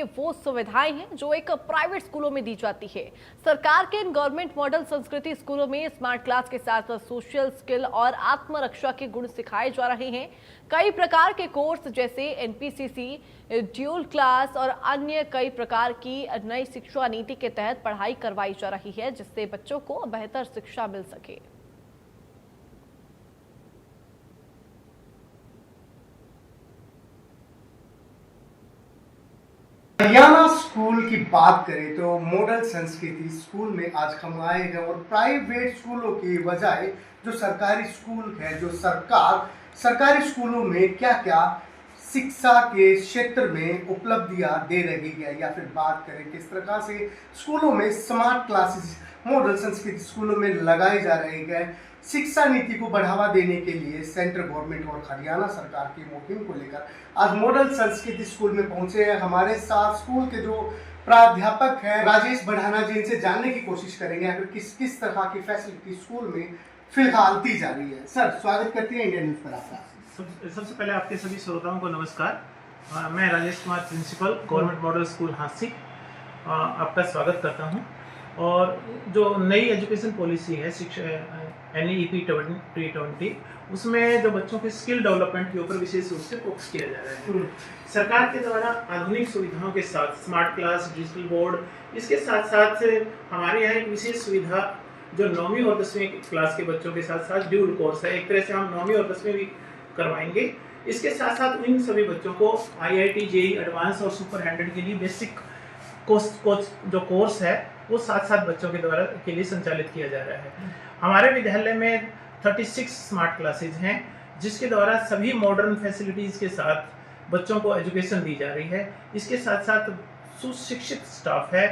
में वो सुविधाएं हैं जो एक प्राइवेट स्कूलों में दी जाती है। सरकार के इन गवर्नमेंट मॉडल संस्कृति स्कूलों में स्मार्ट क्लास के साथ सोशल स्किल और आत्मरक्षा के गुण सिखाए जा रहे हैं। कई प्रकार के कोर्स जैसे एनपीसीसी, ड्यूल क्लास और अन्य कई प्रकार की नई शिक्षा नीति के तहत पढ़ाई करवाई जा रही है, जिससे बच्चों को बेहतर शिक्षा मिल सके। हरियाणा स्कूल की बात करें तो मॉडल संस्कृति स्कूल में आज हम आए हैं और प्राइवेट स्कूलों की बजाय जो सरकारी स्कूल है, जो सरकारी स्कूलों में क्या क्या शिक्षा के क्षेत्र में उपलब्धियां दे रही है, या फिर बात करें किस प्रकार से स्कूलों में स्मार्ट क्लासेस मॉडल संस्कृति स्कूलों में लगाए जा रहे हैं। शिक्षा नीति को बढ़ावा देने के लिए सेंट्रल गवर्नमेंट और हरियाणा सरकार की मुहिम को लेकर आज मॉडल संस्कृति स्कूल में पहुंचे हैं। हमारे साथ स्कूल के जो प्राध्यापक हैं राजेश बढ़ाना जी, इनसे जानने की कोशिश करेंगे आखिर किस तरह की फैसिलिटी स्कूल में फिलहाल दी जा रही है। सर, स्वागत करते हैं इंडिया न्यूज पर आपका। सबसे पहले आपके सभी श्रोताओं को नमस्कार। मैं Rajesh Kumar, principal government model school Hasik, आपका स्वागत करता हूं। और जो नई एजुकेशन पॉलिसी है शिक्षा NEP 2020, उसमें जो बच्चों के स्किल डेवलपमेंट के ऊपर विशेष रूप से फोकस किया जा रहा है। सरकार के द्वारा आधुनिक सुविधाओं के साथ स्मार्ट क्लास, डिजिटल बोर्ड, इसके साथ साथ हमारे यहाँ एक विशेष सुविधा जो 9वीं और 10वीं क्लास के बच्चों के साथ साथ ड्यूल कोर्स है। एक तरह से हम 9वीं और 10वीं भी करवाएंगे। इसके साथ साथ इन सभी बच्चों को IIT, JEE एडवांस और सुपर 100 के लिए बेसिक जो कोर्स है वो साथ बच्चों के द्वारा के लिए संचालित किया जा रहा है। हमारे विद्यालय में 36 स्मार्ट क्लासेज हैं, जिसके द्वारा सभी मॉडर्न फैसिलिटीज़ के साथ बच्चों को एजुकेशन दी जा रही है। इसके साथ साथ सुशिक्षित स्टाफ है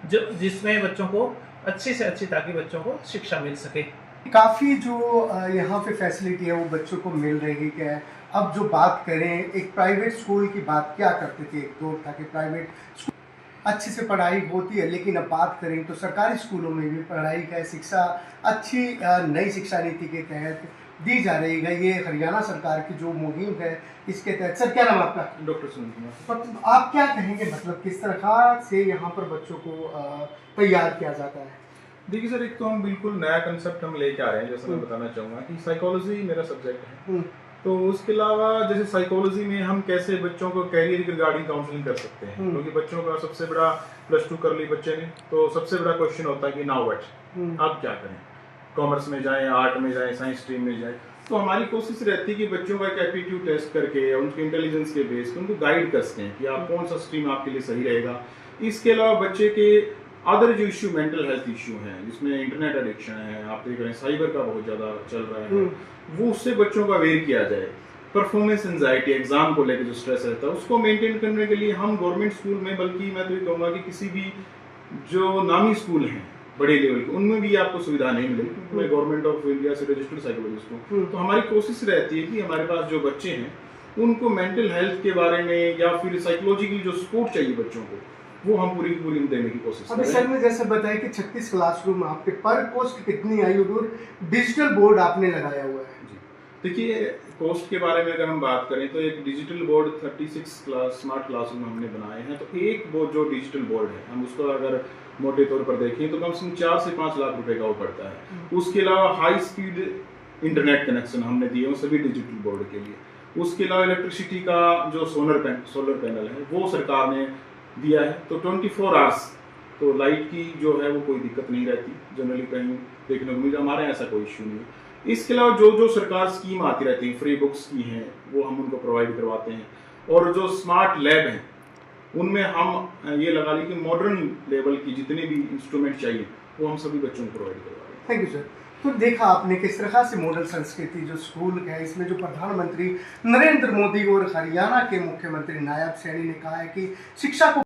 जिसमें बच्चों को अच्छी से अच्छी ताकि बच्चों को शिक्षा मिल सके। काफ़ी जो यहाँ पे फैसिलिटी है वो बच्चों को मिल रही है। अब जो बात करें एक प्राइवेट स्कूल की, बात क्या करते थे, एक दौर था कि प्राइवेट स्कूल अच्छी से पढ़ाई होती है, लेकिन अब बात करें तो सरकारी स्कूलों में भी पढ़ाई का शिक्षा अच्छी नई शिक्षा नीति के तहत दी जा रही है। ये हरियाणा सरकार की जो मुहिम है इसके तहत। सर, क्या नाम आपका? डॉक्टर सुनील कुमार। आप क्या कहेंगे, मतलब किस तरह से यहाँ पर बच्चों को तैयार किया जाता है? देखिए सर, एक तो हम बिल्कुल नया कंसेप्ट हम लेके आ रहे हैं। जैसे मैं बताना चाहूँगा कि साइकोलॉजी मेरा सब्जेक्ट है, तो उसके अलावा जैसे साइकोलॉजी में हम कैसे बच्चों को कैरियर के रिगार्डिंग काउंसलिंग कर सकते हैं, क्योंकि बच्चों का सबसे बड़ा +2 कर ली बच्चे ने, तो सबसे बड़ा क्वेश्चन होता है कि नाउ व्हाट, अब क्या करें, कॉमर्स में जाएं, आर्ट में जाएं, साइंस स्ट्रीम में जाएं। तो हमारी कोशिश रहती है कि बच्चों का एक एप्टीट्यूड टेस्ट करके उनके इंटेलिजेंस के बेस पर उनको गाइड कर सकें कि आप कौन सा स्ट्रीम आपके लिए सही रहेगा। इसके अलावा बच्चे के अदर जो इश्यू, मेंटल हेल्थ इश्यू हैं, जिसमें इंटरनेट एडिक्शन है, आप देख रहे हैं साइबर का बहुत ज़्यादा चल रहा है, वो उससे बच्चों का अवेयर किया जाए। परफॉर्मेंस एंजाइटी, एग्जाम को लेकर जो स्ट्रेस रहता है उसको मेंटेन करने के लिए हम गवर्नमेंट स्कूल में, बल्कि मैं तो ये कहूँगा कि किसी भी जो नामी स्कूल हैं बड़े लेवल के, उनमें भी आपको सुविधा नहीं मिलेगी। मैं गवर्नमेंट ऑफ इंडिया से रजिस्टर्ड साइकोलॉजिस्ट हूँ, तो हमारी कोशिश रहती है कि हमारे पास जो बच्चे हैं उनको मेंटल हेल्थ के बारे में या फिर साइकोलॉजिकल जो सपोर्ट चाहिए बच्चों को, वो हम पूरी देने की कोशिश अभी सर ने जैसे बताया कि 36 क्लासरूम आपके, पर पोस्ट कितनी आई और डिजिटल बोर्ड आपने लगाया हुआ है? जी, देखिए कोस्ट के बारे में अगर हम बात करें तो एक डिजिटल बोर्ड 36 स्मार्ट क्लासरूम हमने बनाए हैं। तो एक वो जो डिजिटल बोर्ड है, हम उसको अगर मोटे तौर पर देखें तो कम से कम 4 से 5 लाख रुपए का वो पड़ता है। उसके अलावा हाई स्पीड इंटरनेट कनेक्शन हमने दिए हैं सभी डिजिटल बोर्ड के लिए। उसके अलावा इलेक्ट्रिसिटी का जो सोलर पैनल है वो सरकार ने दिया है, तो 24 आवर्स तो लाइट की जो है वो कोई दिक्कत नहीं रहती, जनरली कहीं देखने को मिला। हमारे यहाँ ऐसा कोई इश्यू नहीं है। इसके अलावा जो सरकार स्कीम आती रहती है, फ्री बुक्स की हैं, वो हम उनको प्रोवाइड करवाते हैं। और जो स्मार्ट लैब हैं उनमें हम ये लगा ली कि मॉडर्न लेवल की जितने भी इंस्ट्रूमेंट चाहिए वो हम सभी बच्चों को प्रोवाइड करवा रहे हैं। Thank you sir. तो देखा आपने किस तरह से मॉडल संस्कृति जो स्कूल है, इसमें जो प्रधानमंत्री नरेंद्र मोदी और हरियाणा के मुख्यमंत्री नायब सैनी ने कहा है कि शिक्षा को